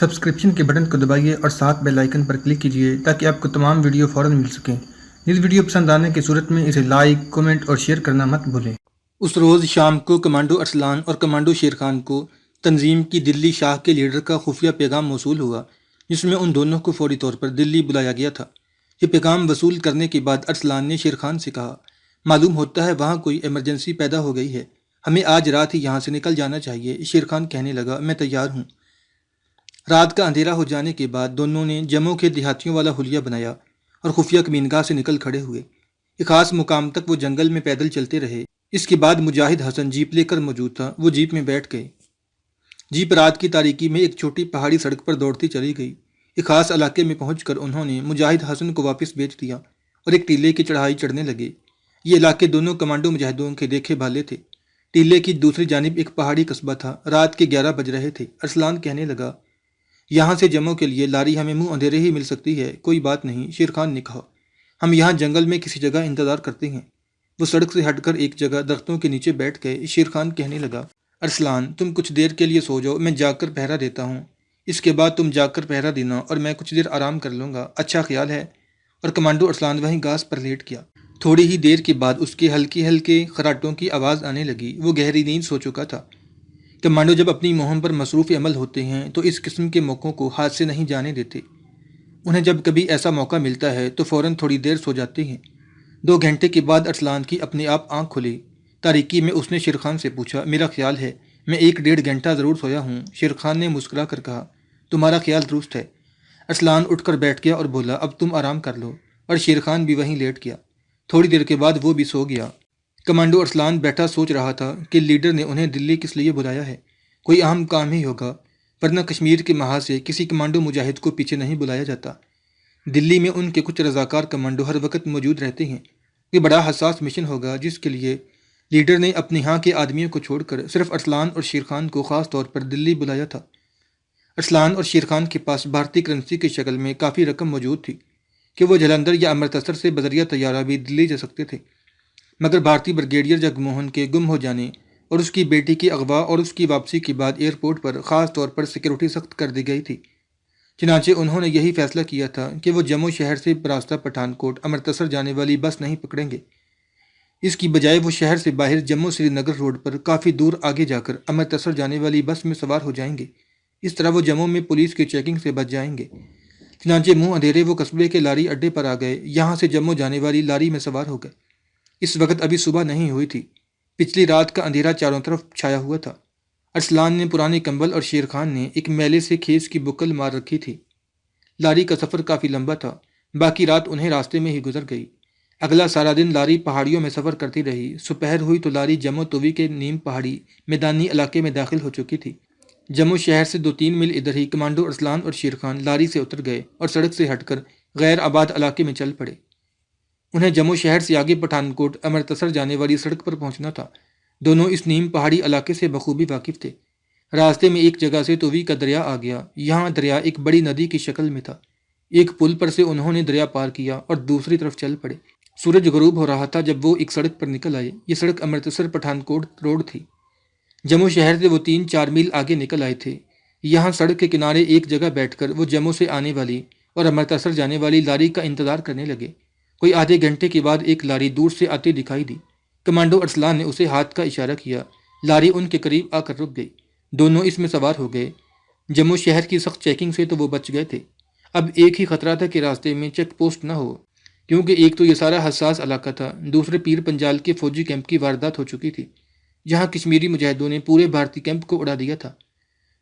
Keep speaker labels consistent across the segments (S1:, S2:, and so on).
S1: Subscription کے button کو دبائیے اور ساتھ بیل آئیکن پر کلک کیجیے تاکہ آپ کو تمام ویڈیو فوراً مل سکیں۔ اس ویڈیو پسند آنے کی صورت میں اسے لائک، کمنٹ اور شیئر کرنا مت بھولیں۔ اس روز شام کو کمانڈو ارسلان اور کمانڈو شیر خان کو تنظیم کی دلی شاہ کے لیڈر کا خفیہ پیغام موصول ہوا، جس میں ان دونوں کو فوری طور پر دلی بلایا گیا تھا۔ یہ پیغام وصول کرنے کے بعد ارسلان نے شیر خان سے کہا، معلوم ہوتا ہے وہاں کوئی ایمرجنسی پیدا ہو گئی ہے، ہمیں آج رات ہی یہاں سے نکل جانا چاہیے۔ شیر خان کہنے لگا، میں تیار ہوں۔ رات کا اندھیرا ہو جانے کے بعد دونوں نے جموں کے دیہاتیوں والا حلیہ بنایا اور خفیہ کمینگاہ سے نکل کھڑے ہوئے۔ ایک خاص مقام تک وہ جنگل میں پیدل چلتے رہے۔ اس کے بعد مجاہد حسن جیپ لے کر موجود تھا، وہ جیپ میں بیٹھ گئے۔ جیپ رات کی تاریکی میں ایک چھوٹی پہاڑی سڑک پر دوڑتی چلی گئی۔ ایک خاص علاقے میں پہنچ کر انہوں نے مجاہد حسن کو واپس بھیج دیا اور ایک ٹیلے کی چڑھائی چڑھنے لگے۔ یہ علاقے دونوں کمانڈو مجاہدوں کے دیکھے بھالے تھے۔ ٹیلے کی دوسری جانب ایک پہاڑی قصبہ تھا۔ رات کے 11 بج رہے تھے۔ ارسلان کہنے لگا، یہاں سے جموں کے لیے لاری ہمیں منہ اندھیرے ہی مل سکتی ہے، کوئی بات نہیں۔ شیر خان نے کہا، ہم یہاں جنگل میں کسی جگہ انتظار کرتے ہیں۔ وہ سڑک سے ہٹ کر ایک جگہ درختوں کے نیچے بیٹھ گئے۔ شیر خان کہنے لگا، ارسلان تم کچھ دیر کے لیے سو جاؤ، میں جا کر پہرا دیتا ہوں۔ اس کے بعد تم جا کر پہرا دینا اور میں کچھ دیر آرام کر لوں گا، اچھا خیال ہے؟ اور کمانڈو ارسلان وہیں گھاس پر لیٹ گیا۔ تھوڑی ہی دیر کے بعد اس کے ہلکے ہلکے خراٹوں کی آواز آنے لگی۔ وہ گہری نیند سو چکا تھا۔ کمانڈو جب اپنی مہم پر مصروف عمل ہوتے ہیں تو اس قسم کے موقعوں کو ہاتھ سے نہیں جانے دیتے۔ انہیں جب کبھی ایسا موقع ملتا ہے تو فوراً تھوڑی دیر سو جاتے ہیں۔ 2 گھنٹے کے بعد ارسلان کی اپنے آپ آنکھ کھلی۔ تاریکی میں اس نے شیر خان سے پوچھا، میرا خیال ہے میں 1-1.5 گھنٹہ ضرور سویا ہوں۔ شیر خان نے مسکرا کر کہا، تمہارا خیال درست ہے۔ ارسلان اٹھ کر بیٹھ گیا اور بولا، اب تم آرام کر لو۔ اور شیر خان بھی وہیں لیٹ گیا۔ تھوڑی دیر کے بعد وہ بھی سو گیا۔ کمانڈو ارسلان بیٹھا سوچ رہا تھا کہ لیڈر نے انہیں دلی کس لیے بلایا ہے۔ کوئی اہم کام ہی ہوگا، ورنہ کشمیر کے محاذ سے کسی کمانڈو مجاہد کو پیچھے نہیں بلایا جاتا۔ دلی میں ان کے کچھ رضاکار کمانڈو ہر وقت موجود رہتے ہیں۔ یہ بڑا حساس مشن ہوگا جس کے لیے لیڈر نے اپنے ہاں کے آدمیوں کو چھوڑ کر صرف ارسلان اور شیر خان کو خاص طور پر دلی بلایا تھا۔ ارسلان اور شیر خان کے پاس بھارتی کرنسی کی شکل میں کافی رقم موجود تھی کہ وہ جلندھر یا امرتسر سے بذریعہ طیارہ بھی دلی جا سکتے تھے، مگر بھارتی بریگیڈیئر جگموہن کے گم ہو جانے اور اس کی بیٹی کی اغوا اور اس کی واپسی کے بعد ایئرپورٹ پر خاص طور پر سیکیورٹی سخت کر دی گئی تھی۔ چنانچہ انہوں نے یہی فیصلہ کیا تھا کہ وہ جموں شہر سے براستہ پٹھان کوٹ امرتسر جانے والی بس نہیں پکڑیں گے۔ اس کی بجائے وہ شہر سے باہر جموں سری نگر روڈ پر کافی دور آگے جا کر امرتسر جانے والی بس میں سوار ہو جائیں گے۔ اس طرح وہ جموں میں پولیس کی چیکنگ سے بچ جائیں گے۔ چنانچہ منہ اندھیرے وہ قصبے کے لاری اڈے پر آ گئے۔ یہاں سے جموں جانے والی لاری میں سوار ہو گئے۔ اس وقت ابھی صبح نہیں ہوئی تھی۔ پچھلی رات کا اندھیرا چاروں طرف چھایا ہوا تھا۔ ارسلان نے پرانے کمبل اور شیر خان نے ایک میلے سے کھیس کی بکل مار رکھی تھی۔ لاری کا سفر کافی لمبا تھا، باقی رات انہیں راستے میں ہی گزر گئی۔ اگلا سارا دن لاری پہاڑیوں میں سفر کرتی رہی۔ دوپہر ہوئی تو لاری جموں توی کے نیم پہاڑی میدانی علاقے میں داخل ہو چکی تھی۔ جموں شہر سے 2-3 میل ادھر ہی کمانڈو ارسلان اور شیر خان لاری سے اتر گئے اور سڑک سے ہٹ کر غیر آباد علاقے میں چل پڑے۔ انہیں جموں شہر سے آگے پٹھان کوٹ امرتسر جانے والی سڑک پر پہنچنا تھا۔ دونوں اس نیم پہاڑی علاقے سے بخوبی واقف تھے۔ راستے میں ایک جگہ سے توی کا دریا آ گیا۔ یہاں دریا ایک بڑی ندی کی شکل میں تھا۔ ایک پل پر سے انہوں نے دریا پار کیا اور دوسری طرف چل پڑے۔ سورج غروب ہو رہا تھا جب وہ ایک سڑک پر نکل آئے۔ یہ سڑک امرتسر پٹھان کوٹ روڈ تھی۔ جموں شہر سے وہ 3-4 میل آگے نکل آئے تھے۔ یہاں سڑک کے کنارے ایک جگہ بیٹھ کر وہ جموں سے آنے والی اور امرتسر جانے والی لاری کا انتظار کرنے لگے۔ کوئی آدھے گھنٹے کے بعد ایک لاری دور سے آتی دکھائی دی۔ کمانڈو ارسلان نے اسے ہاتھ کا اشارہ کیا۔ لاری ان کے قریب آ کر رک گئی۔ دونوں اس میں سوار ہو گئے۔ جموں شہر کی سخت چیکنگ سے تو وہ بچ گئے تھے۔ اب ایک ہی خطرہ تھا کہ راستے میں چیک پوسٹ نہ ہو، کیونکہ ایک تو یہ سارا حساس علاقہ تھا، دوسرے پیر پنجال کے فوجی کیمپ کی واردات ہو چکی تھی، جہاں کشمیری مجاہدوں نے پورے بھارتی کیمپ کو اڑا دیا تھا۔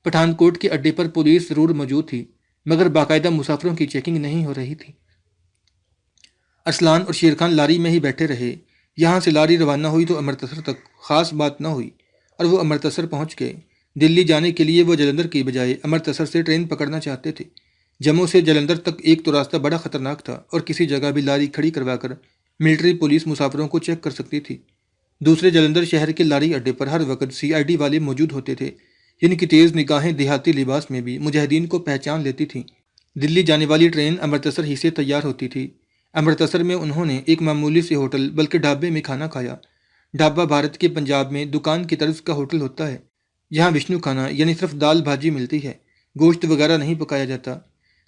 S1: پٹھان کوٹ کے اڈے پر پولیس ضرور موجود تھی، مگر باقاعدہ مسافروں کی چیکنگ نہیں ہو رہی تھی۔ ارسلان اور شیر خان لاری میں ہی بیٹھے رہے۔ یہاں سے لاری روانہ ہوئی تو امرتسر تک خاص بات نہ ہوئی اور وہ امرتسر پہنچ گئے۔ دلی جانے کے لیے وہ جلندھر کی بجائے امرتسر سے ٹرین پکڑنا چاہتے تھے۔ جموں سے جلندھر تک ایک تو راستہ بڑا خطرناک تھا اور کسی جگہ بھی لاری کھڑی کروا کر ملٹری پولیس مسافروں کو چیک کر سکتی تھی۔ دوسرے جلندھر شہر کے لاری اڈے پر ہر وقت CID والے موجود ہوتے تھے، جن کی تیز نگاہیں دیہاتی لباس میں بھی مجاہدین کو پہچان لیتی تھیں۔ دلی جانے والی ٹرین امرتسر ہی سے تیار ہوتی تھی۔ امرتسر میں انہوں نے ایک معمولی سے ہوٹل بلکہ ڈھابے میں کھانا کھایا۔ ڈھابا بھارت کے پنجاب میں دکان کی طرز کا ہوٹل ہوتا ہے، جہاں وشنو کھانا یعنی صرف دال بھاجی ملتی ہے۔ گوشت وغیرہ نہیں پکایا جاتا۔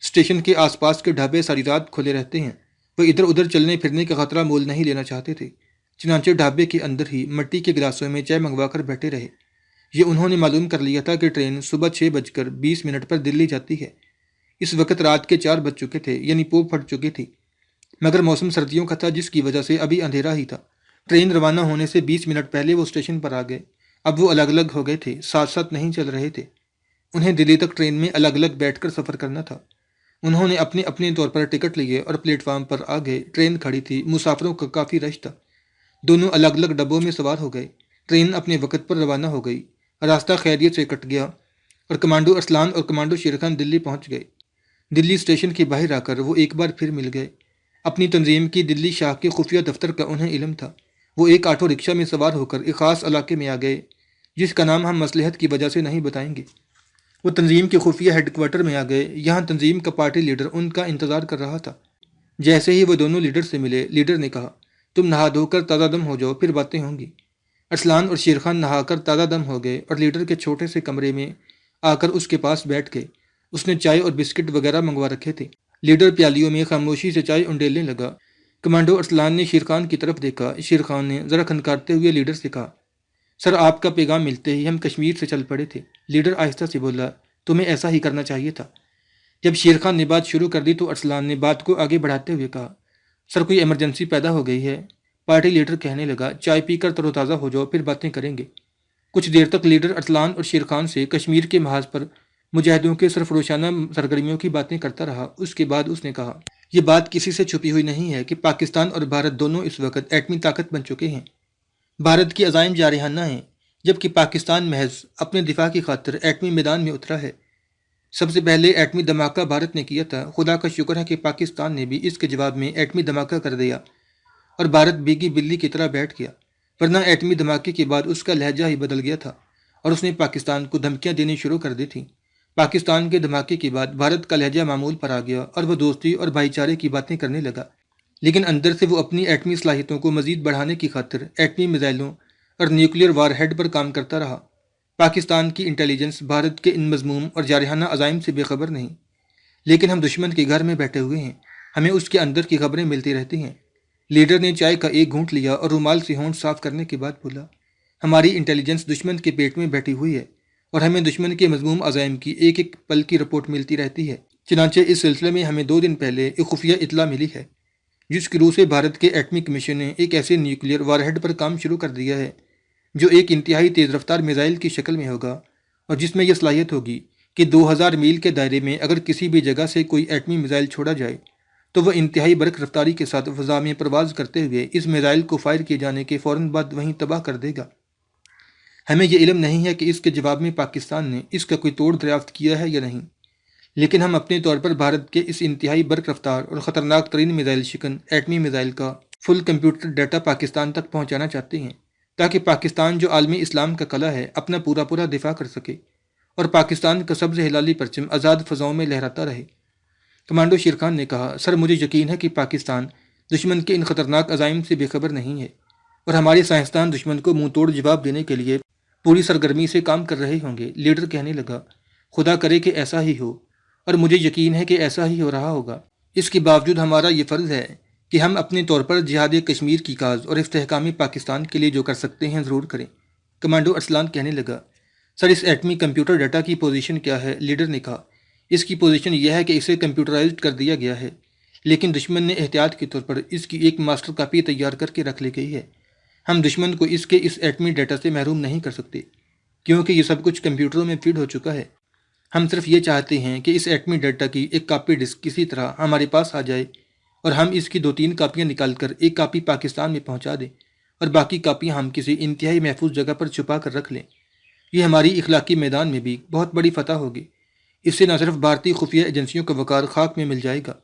S1: اسٹیشن کے آس پاس کے ڈھابے ساری رات کھلے رہتے ہیں۔ وہ ادھر ادھر چلنے پھرنے کا خطرہ مول نہیں لینا چاہتے تھے، چنانچہ ڈھابے کے اندر ہی مٹی کے گلاسوں میں چائے منگوا کر بیٹھے رہے۔ یہ انہوں نے معلوم کر لیا تھا کہ ٹرین صبح 6:20 پر دلی جاتی ہے۔ اس وقت رات کے 4 بج چکے تھے، یعنی پوپ پھٹ چکی تھی، مگر موسم سردیوں کا تھا جس کی وجہ سے ابھی اندھیرا ہی تھا۔ ٹرین روانہ ہونے سے 20 منٹ پہلے وہ اسٹیشن پر آ گئے۔ اب وہ الگ الگ ہو گئے تھے، ساتھ ساتھ نہیں چل رہے تھے۔ انہیں دلی تک ٹرین میں الگ الگ بیٹھ کر سفر کرنا تھا۔ انہوں نے اپنے اپنے طور پر ٹکٹ لیے اور پلیٹ فارم پر آ گئے۔ ٹرین کھڑی تھی، مسافروں کا کافی رش تھا۔ دونوں الگ الگ ڈبوں میں سوار ہو گئے۔ ٹرین اپنے وقت پر روانہ ہو گئی، راستہ خیریت سے کٹ گیا اور کمانڈو ارسلان اور کمانڈو شیر خان دلی پہنچ گئے۔ دلی اسٹیشن کے باہر آ کر وہ ایک بار پھر مل گئے۔ اپنی تنظیم کی دلی شاخ کے خفیہ دفتر کا انہیں علم تھا۔ وہ ایک آٹو رکشہ میں سوار ہو کر ایک خاص علاقے میں آ گئے جس کا نام ہم مصلحت کی وجہ سے نہیں بتائیں گے۔ وہ تنظیم کے خفیہ ہیڈ کوارٹر میں آ گئے۔ یہاں تنظیم کا پارٹی لیڈر ان کا انتظار کر رہا تھا۔ جیسے ہی وہ دونوں لیڈر سے ملے، لیڈر نے کہا، تم نہا دھو کر تازہ دم ہو جاؤ، پھر باتیں ہوں گی۔ ارسلان اور شیر خان نہا کر تازہ دم ہو گئے اور لیڈر کے چھوٹے سے کمرے میں آ کر اس کے پاس بیٹھ گئے۔ اس نے چائے اور بسکٹ وغیرہ منگوا رکھے تھے۔ لیڈر پیالیوں میں خاموشی سے چائے انڈیلنے لگا۔ کمانڈو ارسلان نے شیر خان کی طرف دیکھا۔ شیر خان نے ذرا کھنکارتے ہوئے لیڈر سے کہا، سر آپ کا پیغام ملتے ہی ہم کشمیر سے چل پڑے تھے۔ لیڈر آہستہ سے بولا، تمہیں ایسا ہی کرنا چاہیے تھا۔ جب شیر خان نے بات شروع کر دی تو ارسلان نے بات کو آگے بڑھاتے ہوئے کہا، سر کوئی ایمرجنسی پیدا ہو گئی ہے۔ پارٹی لیڈر کہنے لگا، چائے پی کر تر و تازہ ہو جاؤ، پھر باتیں کریں گے۔ کچھ دیر تک لیڈر ارسلان اور شیر خان سے کشمیر کے محاذ پر مجاہدوں کے سرفروشانہ سرگرمیوں کی باتیں کرتا رہا۔ اس کے بعد اس نے کہا، یہ بات کسی سے چھپی ہوئی نہیں ہے کہ پاکستان اور بھارت دونوں اس وقت ایٹمی طاقت بن چکے ہیں۔ بھارت کے عزائم جارحانہ ہیں، جبکہ پاکستان محض اپنے دفاع کی خاطر ایٹمی میدان میں اترا ہے۔ سب سے پہلے ایٹمی دھماکہ بھارت نے کیا تھا۔ خدا کا شکر ہے کہ پاکستان نے بھی اس کے جواب میں ایٹمی دھماکہ کر دیا اور بھارت بھیگی بلی کی طرح بیٹھ گیا، ورنہ ایٹمی دھماکے کے بعد اس کا لہجہ ہی بدل گیا تھا اور اس نے پاکستان کو دھمکیاں دینی شروع کر دی تھیں۔ پاکستان کے دھماکے کے بعد بھارت کا لہجہ معمول پر آ گیا اور وہ دوستی اور بھائی چارے کی باتیں کرنے لگا، لیکن اندر سے وہ اپنی ایٹمی صلاحیتوں کو مزید بڑھانے کی خاطر ایٹمی میزائلوں اور نیوکلیئر وار ہیڈ پر کام کرتا رہا۔ پاکستان کی انٹیلیجنس بھارت کے ان مذموم اور جارحانہ عزائم سے بے خبر نہیں، لیکن ہم دشمن کے گھر میں بیٹھے ہوئے ہیں، ہمیں اس کے اندر کی خبریں ملتی رہتی ہیں۔ لیڈر نے چائے کا ایک گھونٹ لیا اور رومال سے ہونٹ صاف کرنے کے بعد بولا، ہماری انٹیلیجنس دشمن کے پیٹ میں بیٹھی ہوئی ہے اور ہمیں دشمن کے مذموم عزائم کی ایک ایک پل کی رپورٹ ملتی رہتی ہے۔ چنانچہ اس سلسلے میں ہمیں 2 دن پہلے ایک خفیہ اطلاع ملی ہے جس کی روح سے بھارت کے ایٹمی کمیشن نے ایک ایسے نیوکلیئر وار ہیڈ پر کام شروع کر دیا ہے جو ایک انتہائی تیز رفتار میزائل کی شکل میں ہوگا اور جس میں یہ صلاحیت ہوگی کہ 2000 میل کے دائرے میں اگر کسی بھی جگہ سے کوئی ایٹمی میزائل چھوڑا جائے تو وہ انتہائی برق رفتاری کے ساتھ فضا میں پرواز کرتے ہوئے اس میزائل کو فائر کیے جانے کے فوراً بعد وہیں تباہ کر دے گا۔ ہمیں یہ علم نہیں ہے کہ اس کے جواب میں پاکستان نے اس کا کوئی توڑ دریافت کیا ہے یا نہیں، لیکن ہم اپنے طور پر بھارت کے اس انتہائی برق رفتار اور خطرناک ترین میزائل شکن ایٹمی میزائل کا فل کمپیوٹر ڈیٹا پاکستان تک پہنچانا چاہتے ہیں تاکہ پاکستان جو عالمی اسلام کا قلعہ ہے اپنا پورا دفاع کر سکے اور پاکستان کا سبز ہلالی پرچم آزاد فضاؤں میں لہراتا رہے۔ کمانڈو شیر خان نے کہا، سر مجھے یقین ہے کہ پاکستان دشمن کے ان خطرناک عزائم سے بے خبر نہیں ہے اور ہمارے سائنسدان دشمن کو منہ توڑ جواب دینے کے لیے پوری سرگرمی سے کام کر رہے ہوں گے۔ لیڈر کہنے لگا، خدا کرے کہ ایسا ہی ہو اور مجھے یقین ہے کہ ایسا ہی ہو رہا ہوگا۔ اس کے باوجود ہمارا یہ فرض ہے کہ ہم اپنے طور پر جہاد کشمیر کی کاز اور استحکام پاکستان کے لیے جو کر سکتے ہیں ضرور کریں۔ کمانڈو ارسلان کہنے لگا، سر اس ایٹمی کمپیوٹر ڈیٹا کی پوزیشن کیا ہے؟ لیڈر نے کہا، اس کی پوزیشن یہ ہے کہ اسے کمپیوٹرائزڈ کر دیا گیا ہے، لیکن دشمن نے احتیاط کے طور پر اس کی ایک ماسٹر کاپی تیار کر کے رکھ لی گئی ہے۔ ہم دشمن کو اس ایٹمی ڈیٹا سے محروم نہیں کر سکتے کیونکہ یہ سب کچھ کمپیوٹروں میں فیڈ ہو چکا ہے۔ ہم صرف یہ چاہتے ہیں کہ اس ایٹمی ڈیٹا کی ایک کاپی ڈسک کسی طرح ہمارے پاس آ جائے اور ہم اس کی 2-3 کاپیاں نکال کر ایک کاپی پاکستان میں پہنچا دیں اور باقی کاپیاں ہم کسی انتہائی محفوظ جگہ پر چھپا کر رکھ لیں۔ یہ ہماری اخلاقی میدان میں بھی بہت بڑی فتح ہوگی۔ اس سے نہ صرف بھارتی خفیہ ایجنسیوں کا وقار خاک میں مل جائے گا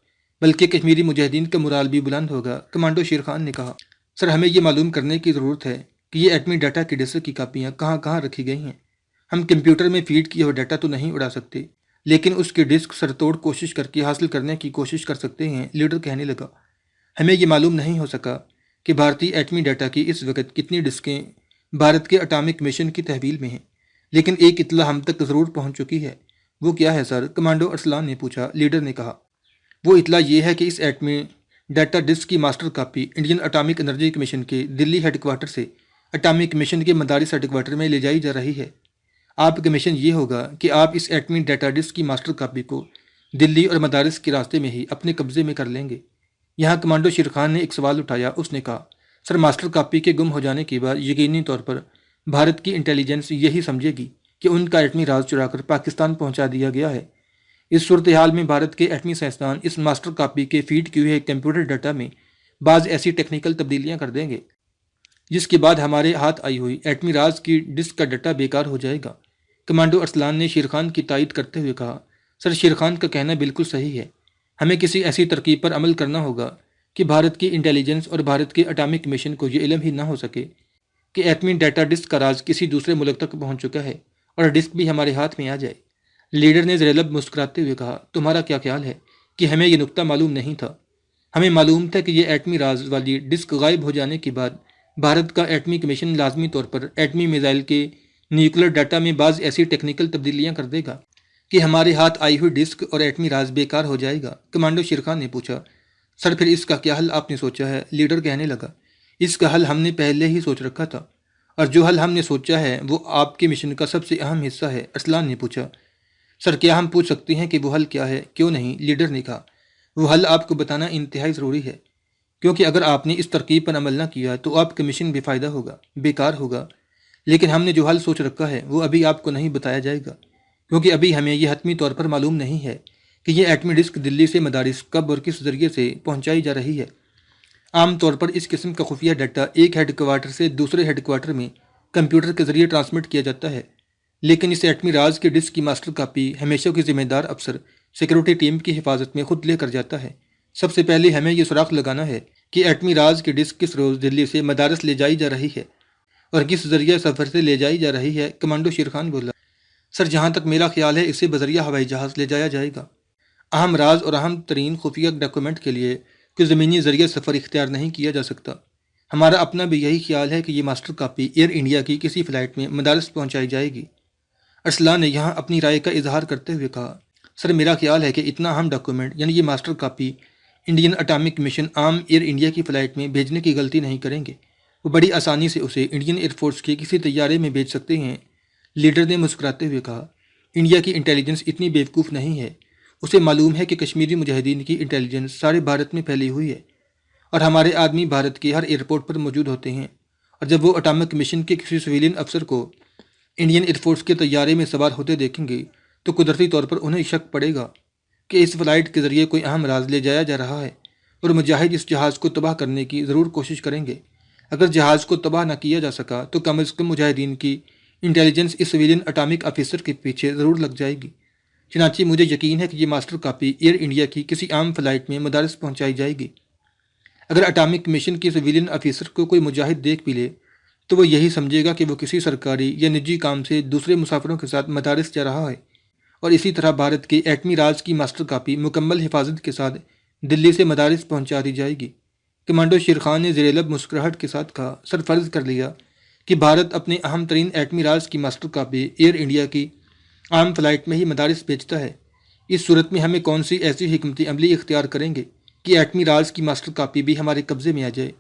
S1: بلکہ کشمیری مجاہدین کا مرال بھی بلند ہوگا۔ کمانڈو شیر خان نے کہا، سر ہمیں یہ معلوم کرنے کی ضرورت ہے کہ یہ ایٹمی ڈیٹا کی ڈسک کی کاپیاں کہاں کہاں رکھی گئی ہیں۔ ہم کمپیوٹر میں فیڈ کیا ہوا ڈیٹا تو نہیں اڑا سکتے، لیکن اس کی ڈسک سر توڑ کوشش کر کے حاصل کرنے کی کوشش کر سکتے ہیں۔ لیڈر کہنے لگا، ہمیں یہ معلوم نہیں ہو سکا کہ بھارتی ایٹمی ڈیٹا کی اس وقت کتنی ڈسکیں بھارت کے اٹامک مشن کی تحویل میں ہیں، لیکن ایک اطلاع ہم تک ضرور پہنچ چکی ہے وہ کیا ہے سر؟ کمانڈو ارسلان نے پوچھا۔ لیڈر نے کہا، وہ اطلاع یہ ہے کہ اس ایٹمی ڈیٹا ڈسک کی master copy Indian atomic energy commission کے دلی ہیڈ کوارٹر سے اٹامک کمیشن کے مدارس ہیڈ کوارٹر میں لے جائی جا رہی ہے۔ آپ کا مشن یہ ہوگا کہ آپ اس ایٹمی ڈیٹا ڈسک کی ماسٹر کاپی کو دلی اور مدارس کے راستے میں ہی اپنے قبضے میں کر لیں گے۔ یہاں کمانڈو شیر خان نے ایک سوال اٹھایا۔ اس نے کہا، سر ماسٹر کاپی کے گم ہو جانے کے بعد یقینی طور پر بھارت کی انٹیلیجنس یہی سمجھے گی کہ ان کا ایٹمی راز چرا کر پاکستان پہنچا دیا گیا ہے۔ اس صورتحال میں بھارت کے ایٹمی سائنسدان اس ماسٹر کاپی کے فیڈ کیے ہوئے کمپیوٹر ڈیٹا میں بعض ایسی ٹیکنیکل تبدیلیاں کر دیں گے جس کے بعد ہمارے ہاتھ آئی ہوئی ایٹمی راز کی ڈسک کا ڈیٹا بیکار ہو جائے گا۔ کمانڈو ارسلان نے شیر خان کی تائید کرتے ہوئے کہا، سر شیر خان کا کہنا بالکل صحیح ہے۔ ہمیں کسی ایسی ترکیب پر عمل کرنا ہوگا کہ بھارت کی انٹیلیجنس اور بھارت کے اٹامک مشن کو یہ علم ہی نہ ہو سکے کہ ایٹمی ڈیٹا ڈسک کا راز کسی دوسرے ملک تک پہنچ چکا ہے اور ڈسک بھی ہمارے ہاتھ میں آ جائے۔ لیڈر نے زیر لب مسکراتے ہوئے کہا، تمہارا کیا خیال ہے کہ ہمیں یہ نکتہ معلوم نہیں تھا؟ ہمیں معلوم تھا کہ یہ ایٹمی راز والی ڈسک غائب ہو جانے کے بعد بھارت کا ایٹمی کمیشن لازمی طور پر ایٹمی میزائل کے نیوکلیر ڈیٹا میں بعض ایسی ٹیکنیکل تبدیلیاں کر دے گا کہ ہمارے ہاتھ آئی ہوئی ڈسک اور ایٹمی راز بیکار ہو جائے گا۔ کمانڈو شیر خان نے پوچھا، سر پھر اس کا کیا حل آپ نے سوچا ہے؟ لیڈر کہنے لگا، اس کا حل ہم نے پہلے ہی سوچ رکھا تھا، اور جو حل ہم نے سوچا ہے وہ آپ کے مشن کا سب سے اہم حصہ ہے۔ ارسلان نے پوچھا، سر کیا ہم پوچھ سکتے ہیں کہ وہ حل کیا ہے؟ کیوں نہیں، لیڈر نے کہا، وہ حل آپ کو بتانا انتہائی ضروری ہے، کیونکہ اگر آپ نے اس ترکیب پر عمل نہ کیا تو آپ کا مشن بے فائدہ ہوگا، بیکار ہوگا۔ لیکن ہم نے جو حل سوچ رکھا ہے وہ ابھی آپ کو نہیں بتایا جائے گا، کیونکہ ابھی ہمیں یہ حتمی طور پر معلوم نہیں ہے کہ یہ ایٹمی ڈسک دلی سے مدارس کب اور کس ذریعے سے پہنچائی جا رہی ہے۔ عام طور پر اس قسم کا خفیہ ڈیٹا ایک ہیڈ کوارٹر سے دوسرے ہیڈ کوارٹر میں کمپیوٹر کے ذریعے ٹرانسمٹ کیا جاتا ہے، لیکن اس ایٹمی راز کی ڈسک کی ماسٹر کاپی ہمیشہ کی ذمہ دار افسر سیکورٹی ٹیم کی حفاظت میں خود لے کر جاتا ہے۔ سب سے پہلے ہمیں یہ سراغ لگانا ہے کہ ایٹمی راز کی ڈسک کس روز دلی سے مدارس لے جائی جا رہی ہے اور کس ذریعہ سفر سے لے جائی جا رہی ہے۔ کمانڈو شیر خان بولا، سر جہاں تک میرا خیال ہے اسے بذریعہ ہوائی جہاز لے جایا جائے گا۔ اہم راز اور اہم ترین خفیہ ڈاکومنٹ کے لیے کوئی زمینی ذریعہ سفر اختیار نہیں کیا جا سکتا۔ ہمارا اپنا بھی یہی خیال ہے کہ یہ ماسٹر کاپی ایئر انڈیا کی کسی فلائٹ میں مدارس پہنچائی جائے گی۔ ارسلان نے یہاں اپنی رائے کا اظہار کرتے ہوئے کہا، سر میرا خیال ہے کہ اتنا اہم ڈاکومنٹ یعنی یہ master copy Indian atomic mission عام ایئر انڈیا کی فلائٹ میں بھیجنے کی غلطی نہیں کریں گے، وہ بڑی آسانی سے اسے انڈین ایئر فورس کے کسی طیارے میں بھیج سکتے ہیں۔ لیڈر نے مسکراتے ہوئے کہا، انڈیا کی انٹیلیجنس اتنی بیوقوف نہیں ہے، اسے معلوم ہے کہ کشمیری مجاہدین کی انٹیلیجنس سارے بھارت میں پھیلی ہوئی ہے اور ہمارے آدمی بھارت کے ہر ایئرپورٹ پر موجود ہوتے ہیں، اور جب وہ اٹامک مشن کے کسی سویلین افسر کو انڈین ایئر فورس کے طیارے میں سوار ہوتے دیکھیں گے تو قدرتی طور پر انہیں شک پڑے گا کہ اس فلائٹ کے ذریعے کوئی اہم راز لے جایا جا رہا ہے، اور مجاہد اس جہاز کو تباہ کرنے کی ضرور کوشش کریں گے۔ اگر جہاز کو تباہ نہ کیا جا سکا تو کم از کم مجاہدین کی انٹیلیجنس اس سویلین اٹامک آفیسر کے پیچھے ضرور لگ جائے گی۔ چنانچہ مجھے یقین ہے کہ یہ ماسٹر کاپی ایئر انڈیا کی کسی عام فلائٹ میں مدارس پہنچائی جائے گی۔ اگر اٹامک مشن کی سویلین آفیسر کو کوئی مجاہد دیکھ بھی لے تو وہ یہی سمجھے گا کہ وہ کسی سرکاری یا نجی کام سے دوسرے مسافروں کے ساتھ مدارس جا رہا ہے، اور اسی طرح بھارت کے ایٹمی راز کی ماسٹر کاپی مکمل حفاظت کے ساتھ دلی سے مدارس پہنچا دی جائے گی۔ کمانڈو شیر خان نے زیر لب مسکراہٹ کے ساتھ کہا، سر فرض کر لیا کہ بھارت اپنے اہم ترین ایٹمی راز کی ماسٹر کاپی ایئر انڈیا کی عام فلائٹ میں ہی مدارس بھیجتا ہے، اس صورت میں ہمیں کون سی ایسی حکمت عملی اختیار کریں گے کہ ایٹمی راز کی ماسٹر کاپی بھی ہمارے قبضے میں آ جائے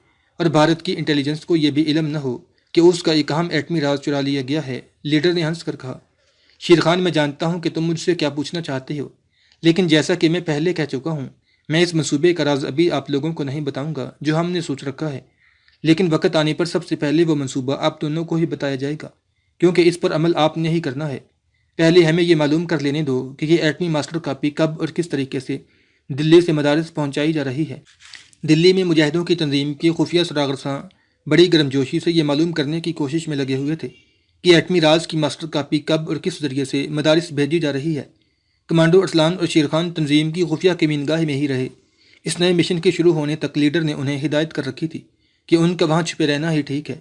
S1: اور بھارت کی انٹیلیجنس کو یہ بھی علم نہ ہو کہ اس کا ایک اہم ایٹمی راز چرا لیا گیا ہے؟ لیڈر نے ہنس کر کہا، شیر خان میں جانتا ہوں کہ تم مجھ سے کیا پوچھنا چاہتے ہو، لیکن جیسا کہ میں پہلے کہہ چکا ہوں میں اس منصوبے کا راز ابھی آپ لوگوں کو نہیں بتاؤں گا جو ہم نے سوچ رکھا ہے، لیکن وقت آنے پر سب سے پہلے وہ منصوبہ آپ دونوں کو ہی بتایا جائے گا، کیونکہ اس پر عمل آپ نے ہی کرنا ہے۔ پہلے ہمیں یہ معلوم کر لینے دو کہ یہ ایٹمی ماسٹر کاپی کب اور کس طریقے سے دلی سے مدارس پہنچائی جا رہی ہے۔ دلی میں مجاہدوں کی تنظیم کی خفیہ سراغ رساں بڑی گرمجوشی سے یہ معلوم کرنے کی کوشش میں لگے ہوئے تھے کہ ایٹمی راز کی ماسٹر کاپی کب اور کس ذریعے سے مدارس بھیجی جا رہی ہے۔ کمانڈو ارسلان اور شیر خان تنظیم کی خفیہ کمینگاہ میں ہی رہے۔ اس نئے مشن کے شروع ہونے تک لیڈر نے انہیں ہدایت کر رکھی تھی کہ ان کا وہاں چھپے رہنا ہی ٹھیک ہے۔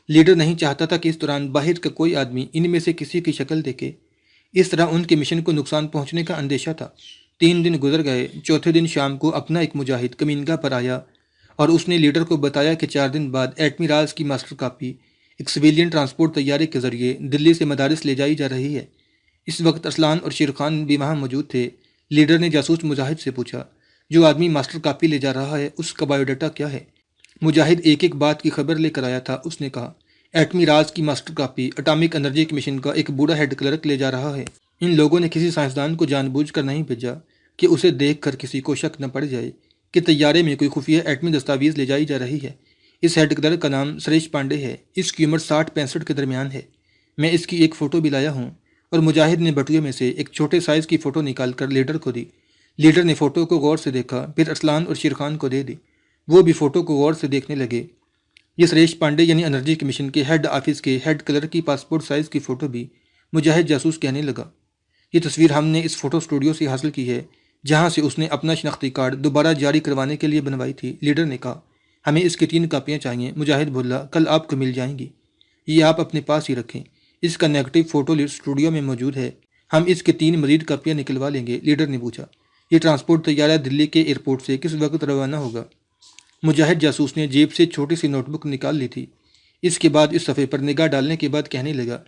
S1: لیڈر نہیں چاہتا تھا کہ اس دوران باہر کا کوئی آدمی ان میں سے کسی کی شکل دیکھے، اس طرح ان کے مشن کو نقصان پہنچنے کا اندیشہ تھا۔ 3 دن گزر گئے، چوتھے دن شام کو اپنا ایک مجاہد کمینگاہ پر آیا اور اس نے لیڈر کو بتایا کہ 4 دن بعد ایٹمی راز کی ماسٹر کاپی ایک سویلین ٹرانسپورٹ طیارے کے ذریعے دلی سے مدارس لے جائی جا رہی ہے۔ اس وقت ارسلان اور شیر خان بھی وہاں موجود تھے۔ لیڈر نے جاسوس مجاہد سے پوچھا، جو آدمی ماسٹر کاپی لے جا رہا ہے اس کا بایو ڈاٹا کیا ہے؟ مجاہد ایک ایک بات کی خبر لے کر آیا تھا۔ اس نے کہا، ایٹمی راز کی master copy atomic energy mission کا ایک بوڑھا ہیڈ کلرک لے جا رہا ہے۔ ان لوگوں نے کسی سائنسدان کو جان بوجھ کر نہیں بھیجا کہ اسے دیکھ کر کسی کو شک نہ پڑ جائے کہ طیارے میں کوئی خفیہ ایٹمی دستاویز لے جائی جا رہی ہے۔ اس ہیڈ کلرک کا نام سریش پانڈے ہے۔ اس کی عمر 60-65 کے درمیان ہے۔ میں اس کی ایک فوٹو بھی لایا ہوں۔ اور مجاہد نے بٹوے میں سے ایک چھوٹے سائز کی فوٹو نکال کر لیڈر کو دی۔ لیڈر نے فوٹو کو غور سے دیکھا، پھر ارسلان اور شیر خان کو دے دی۔ وہ بھی فوٹو کو غور سے دیکھنے لگے۔ یہ سریش پانڈے یعنی انرجی کمیشن کے ہیڈ آفس کے ہیڈ کلر کی پاسپورٹ سائز کی فوٹو بھی۔ مجاہد جاسوس کہنے لگا، یہ تصویر ہم نے اس فوٹو اسٹوڈیو سے حاصل کی ہے جہاں سے اس نے اپنا شناختی کارڈ دوبارہ جاری کروانے کے لیے بنوائی تھی۔ لیڈر نے کہا، ہمیں اس کی 3 کاپیاں چاہیے۔ مجاہد بولا، کل آپ کو مل جائیں گی، یہ آپ اپنے پاس ہی رکھیں۔ اس کا نیگیٹو فوٹو اسٹوڈیو میں موجود ہے، ہم اس کی 3 مزید کاپیاں نکلوا لیں گے۔ لیڈر نے پوچھا، یہ ٹرانسپورٹ طیارہ دلی کے ایئرپورٹ سے کس وقت روانہ ہوگا؟ مجاہد جاسوس نے جیب سے چھوٹی سی نوٹ بک نکال لی تھی۔ اس کے بعد اس صفحے پر نگاہ ڈالنے کے بعد کہنے لگا،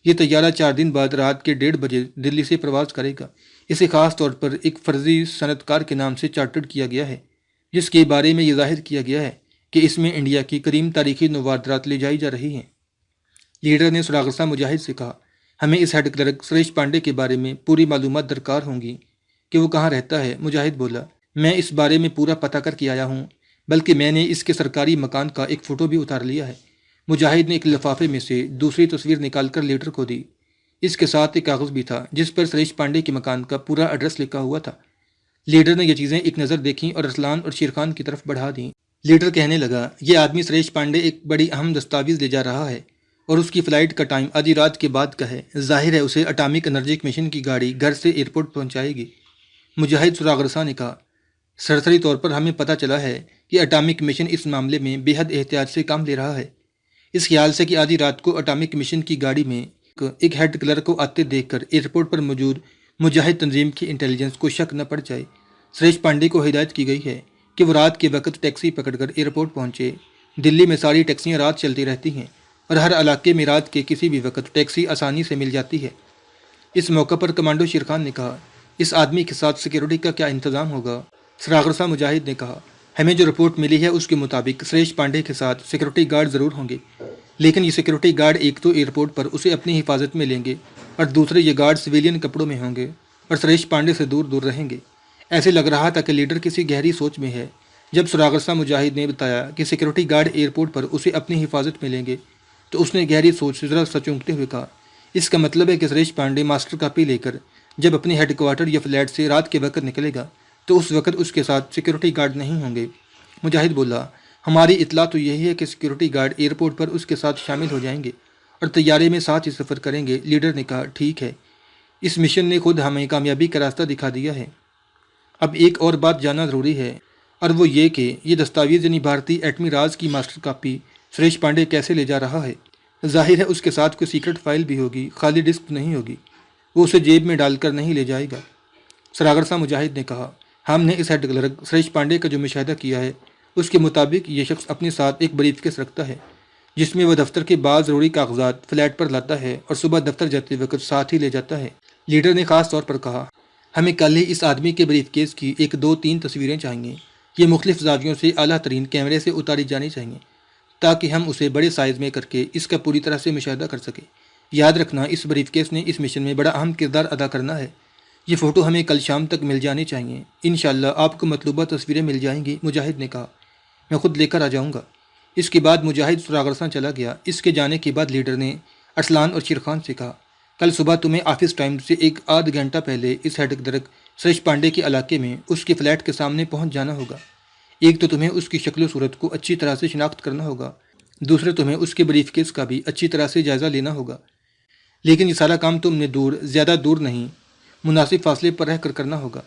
S1: یہ طیارہ 4 دن بعد رات کے 1:30 بجے دلی سے پرواز کرے گا۔ اسے خاص طور پر ایک فرضی صنعت کار کے نام سے چارٹرڈ کیا گیا ہے، جس کے بارے میں یہ ظاہر کیا گیا ہے کہ اس میں انڈیا کی کریم تاریخی نوادرات لے جائی جا رہی ہیں۔ لیڈر نے سراغسا مجاہد سے کہا، ہمیں اس ہیڈ کلرک سریش پانڈے کے بارے میں پوری معلومات درکار ہوں گی کہ وہ کہاں رہتا ہے۔ مجاہد بولا، میں اس بارے میں پورا پتہ کر کے آیا ہوں، بلکہ میں نے اس کے سرکاری مکان کا ایک فوٹو بھی اتار لیا ہے۔ مجاہد نے ایک لفافے میں سے دوسری تصویر نکال کر لیڈر کو دی۔ اس کے ساتھ ایک کاغذ بھی تھا جس پر سریش پانڈے کے مکان کا پورا ایڈریس لکھا ہوا تھا۔ لیڈر نے یہ چیزیں ایک نظر دیکھیں اور ارسلان اور شیر خان کی طرف بڑھا دیں۔ لیڈر کہنے لگا، یہ آدمی سریش پانڈے ایک بڑی اہم دستاویز لے جا رہا ہے اور اس کی فلائٹ کا ٹائم آدھی رات کے بعد کا ہے۔ ظاہر ہے اسے اٹامک انرجی مشن کی گاڑی گھر سے ایئرپورٹ پہنچائے گی۔ مجاہد سراغرسا نے کہا، سرسری طور پر ہمیں پتہ چلا ہے کہ اٹامک مشن اس معاملے میں بے حد احتیاط سے کام لے رہا ہے۔ اس خیال سے کہ آدھی رات کو اٹامک مشن کی گاڑی میں ایک ہیڈ کلر کو آتے دیکھ کر ایئرپورٹ پر موجود مجاہد تنظیم کی انٹیلیجنس کو شک نہ پڑ جائے، سریش پانڈے کو ہدایت کی گئی ہے کہ وہ رات کے وقت ٹیکسی پکڑ کر ایئرپورٹ پہنچے۔ دلی میں ساری ٹیکسیاں رات چلتی رہتی ہیں اور ہر علاقے میں رات کے کسی بھی وقت ٹیکسی آسانی سے مل جاتی ہے۔ اس موقع پر کمانڈو شیر خان نے کہا، اس آدمی کے ساتھ سیکیورٹی کا کیا انتظام ہوگا؟ سراغرسا مجاہد نے کہا، ہمیں جو رپورٹ ملی ہے اس کے مطابق سریش پانڈے کے ساتھ سیکیورٹی گارڈ ضرور ہوں گے، لیکن یہ سیکیورٹی گارڈ ایک تو ایئرپورٹ پر اسے اپنی حفاظت میں لیں گے اور دوسرے یہ گارڈ سویلین کپڑوں میں ہوں گے اور سریش پانڈے سے دور دور رہیں گے۔ ایسے لگ رہا تھا کہ لیڈر کسی گہری سوچ میں ہے۔ جب سراغرسا مجاہد نے بتایا کہ سیکیورٹی گارڈ ایئرپورٹ پر اسے اپنی حفاظت میں لیں گے تو اس نے گہری سوچ سے ذرا سا چونکتے ہوئے کہا، اس کا مطلب ہے کہ سریش پانڈے ماسٹر کاپی لے کر جب اپنے ہیڈ کوارٹر یا فلیٹ سے رات کے وقت نکلے گا تو اس وقت اس کے ساتھ سیکیورٹی گارڈ نہیں ہوں گے۔ مجاہد بولا، ہماری اطلاع تو یہی ہے کہ سیکیورٹی گارڈ ایئرپورٹ پر اس کے ساتھ شامل ہو جائیں گے اور طیارے میں ساتھ ہی سفر کریں گے۔ لیڈر نے کہا، ٹھیک ہے، اس مشن نے خود ہمیں کامیابی کا راستہ دکھا دیا ہے۔ اب ایک اور بات جاننا ضروری ہے اور وہ یہ کہ یہ دستاویز یعنی بھارتی ایٹمی راز کی ماسٹر کاپی سریش پانڈے کیسے لے جا رہا ہے؟ ظاہر ہے اس کے ساتھ کوئی سیکرٹ فائل بھی ہوگی، خالی ڈسک نہیں ہوگی، وہ اسے جیب میں ڈال کر نہیں لے جائے گا۔ سراغرسا مجاہد نے کہا، ہم نے اس ہیڈ کلرک سریش پانڈے کا جو مشاہدہ کیا ہے اس کے مطابق یہ شخص اپنے ساتھ ایک بریف کیس رکھتا ہے جس میں وہ دفتر کے بعض ضروری کاغذات فلیٹ پر لاتا ہے اور صبح دفتر جاتے وقت ساتھ ہی لے جاتا ہے۔ لیڈر نے خاص طور پر کہا، ہمیں کل ہی اس آدمی کے بریف کیس کی 1-2-3 تصویریں چاہیے۔ یہ مختلف زاویوں سے اعلیٰ ترین کیمرے سے اتاری جانی چاہیے تاکہ ہم اسے بڑے سائز میں کر کے اس کا پوری طرح سے مشاہدہ کر سکیں۔ یاد رکھنا، اس بریف کیس نے اس مشن میں بڑا اہم کردار ادا کرنا ہے۔ یہ فوٹو ہمیں کل شام تک مل جانی چاہیے۔ انشاءاللہ آپ کو مطلوبہ تصویریں مل جائیں گی۔ مجاہد نے کہا، میں خود لے کر آ جاؤں گا۔ اس کے بعد مجاہد سراغرسا چلا گیا۔ اس کے جانے کے بعد لیڈر نے ارسلان اور شیر خان سے کہا، کل صبح تمہیں آفس ٹائم سے 1-8 گھنٹہ پہلے اس ہیڈ کلرک سریش پانڈے کے علاقے میں اس کی فلیٹ کے سامنے پہنچ جانا ہوگا۔ ایک تو تمہیں اس کی شکل و صورت کو اچھی طرح سے شناخت کرنا ہوگا، دوسرے تمہیں اس کے بریف کیس کا بھی اچھی طرح سے جائزہ لینا ہوگا، لیکن یہ سارا کام تم نے زیادہ دور نہیں، مناسب فاصلے پر رہ کر کرنا ہوگا۔